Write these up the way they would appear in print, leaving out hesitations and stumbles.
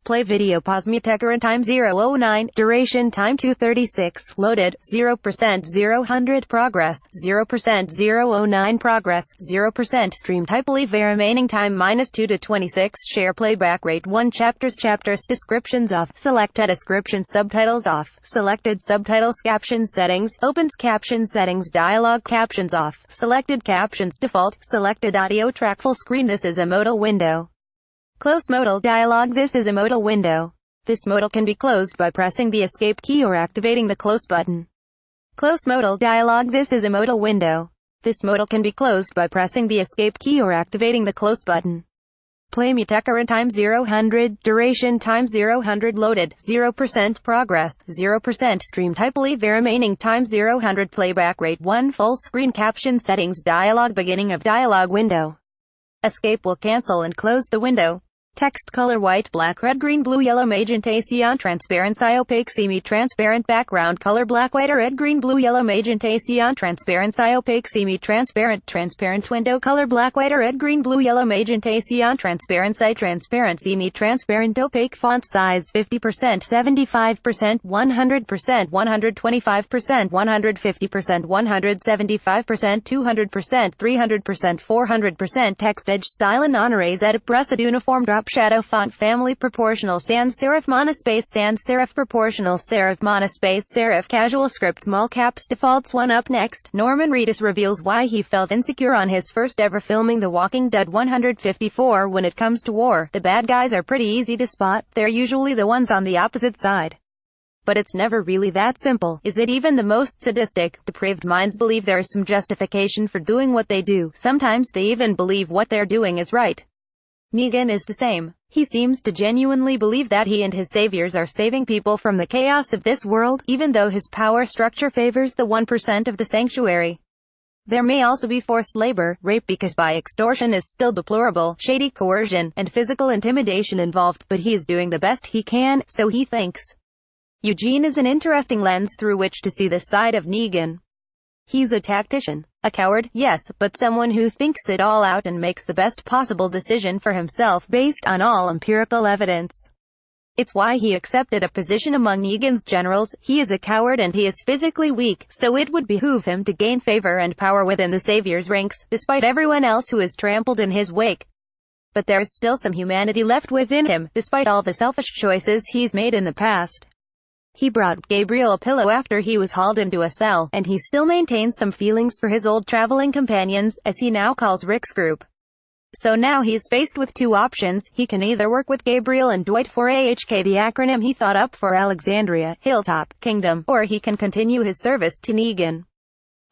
Play VideoPauseMuteCurrent time 0:09, duration time 2:36, loaded, 0% 0:100 progress, 0% 0:09 progress, 0% stream TypeLIVERemaining time -2 to 26, SharePlayback rate 1 chapters descriptions off, selected description subtitles off, selected subtitles captions settings, opens caption settings dialog captions off, selected captions default, selected audio track full screen. This is a modal window. Close modal dialog. This is a modal window. This modal can be closed by pressing the escape key or activating the close button. Close modal dialog. This is a modal window. This modal can be closed by pressing the escape key or activating the close button. Play MuteCurrent time 0:100, duration time 0:100, loaded, 0% progress, 0% stream TypeLIVERemaining time 0:100, playback rate 1, full screen caption settings dialog, beginning of dialog window. Escape will cancel and close the window. Text color white, black, red, green, blue, yellow, magenta, cyan, transparent, opaque, semi-transparent, background color black, white, red, green, blue, yellow, magenta, cyan, transparent, opaque, semi-transparent, transparent, window color black, white, red, green, blue, yellow, magenta, cyan, transparent, transparent, semi-transparent, opaque, font size 50%, 75%, 100%, 125%, 150%, 175%, 200%, 300%, 400%, text edge style and honores edit brushed uniform drop shadow font family proportional sans serif proportional serif monospace serif casual script small caps defaults. 1 up next, Norman Reedus reveals why he felt insecure on his first ever filming The Walking Dead. 154 When it comes to war, the bad guys are pretty easy to spot. They're usually the ones on the opposite side. But it's never really that simple, is it? Even the most sadistic, depraved minds believe there is some justification for doing what they do. Sometimes they even believe what they're doing is right. Negan is the same. He seems to genuinely believe that he and his saviors are saving people from the chaos of this world, even though his power structure favors the 1% of the sanctuary. There may also be forced labor, rape because by extortion is still deplorable, shady coercion, and physical intimidation involved, but he is doing the best he can, so he thinks. Eugene is an interesting lens through which to see this side of Negan. He's a tactician. A coward, yes, but someone who thinks it all out and makes the best possible decision for himself based on all empirical evidence. It's why he accepted a position among Negan's generals. He is a coward and he is physically weak, so it would behoove him to gain favor and power within the Savior's ranks, despite everyone else who is trampled in his wake. But there is still some humanity left within him, despite all the selfish choices he's made in the past. He brought Gabriel a pillow after he was hauled into a cell, and he still maintains some feelings for his old traveling companions, as he now calls Rick's group. So now he's faced with two options. He can either work with Gabriel and Dwight for AHK, the acronym he thought up for Alexandria, Hilltop, Kingdom, or he can continue his service to Negan.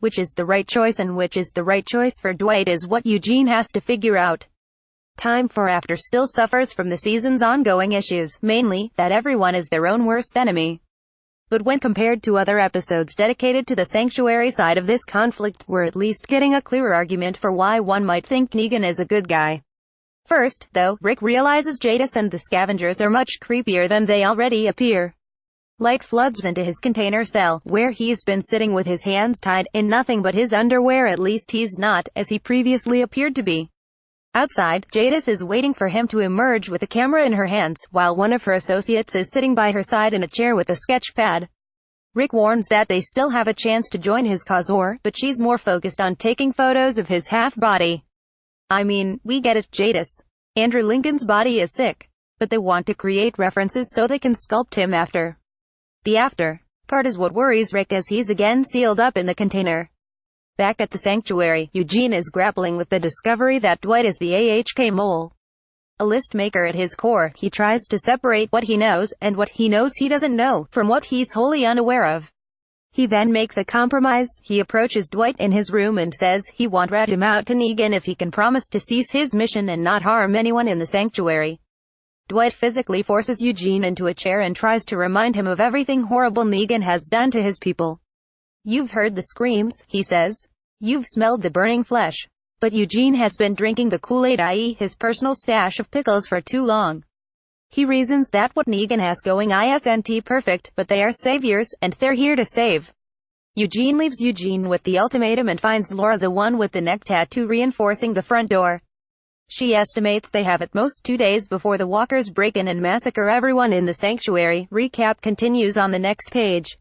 Which is the right choice and which is the right choice for Dwight is what Eugene has to figure out. Time for After still suffers from the season's ongoing issues, mainly, that everyone is their own worst enemy. But when compared to other episodes dedicated to the sanctuary side of this conflict, we're at least getting a clearer argument for why one might think Negan is a good guy. First, though, Rick realizes Jadis and the scavengers are much creepier than they already appear. Light floods into his container cell, where he's been sitting with his hands tied, in nothing but his underwear. At least he's not, as he previously appeared to be. Outside, Jadis is waiting for him to emerge with a camera in her hands, while one of her associates is sitting by her side in a chair with a sketch pad. Rick warns that they still have a chance to join his cause but she's more focused on taking photos of his half-body. I mean, we get it, Jadis. Andrew Lincoln's body is sick. But they want to create references so they can sculpt him after. The after part is what worries Rick as he's again sealed up in the container. Back at the sanctuary, Eugene is grappling with the discovery that Dwight is the AHK mole. A list maker at his core, he tries to separate what he knows, and what he knows he doesn't know, from what he's wholly unaware of. He then makes a compromise. He approaches Dwight in his room and says he won't rat him out to Negan if he can promise to cease his mission and not harm anyone in the sanctuary. Dwight physically forces Eugene into a chair and tries to remind him of everything horrible Negan has done to his people. You've heard the screams, he says. You've smelled the burning flesh. But Eugene has been drinking the Kool-Aid, i.e. his personal stash of pickles, for too long. He reasons that what Negan has going isn't perfect, but they are saviors, and they're here to save. Eugene leaves Eugene with the ultimatum and finds Laura, the one with the neck tattoo, reinforcing the front door. She estimates they have at most 2 days before the walkers break in and massacre everyone in the sanctuary. Recap continues on the next page.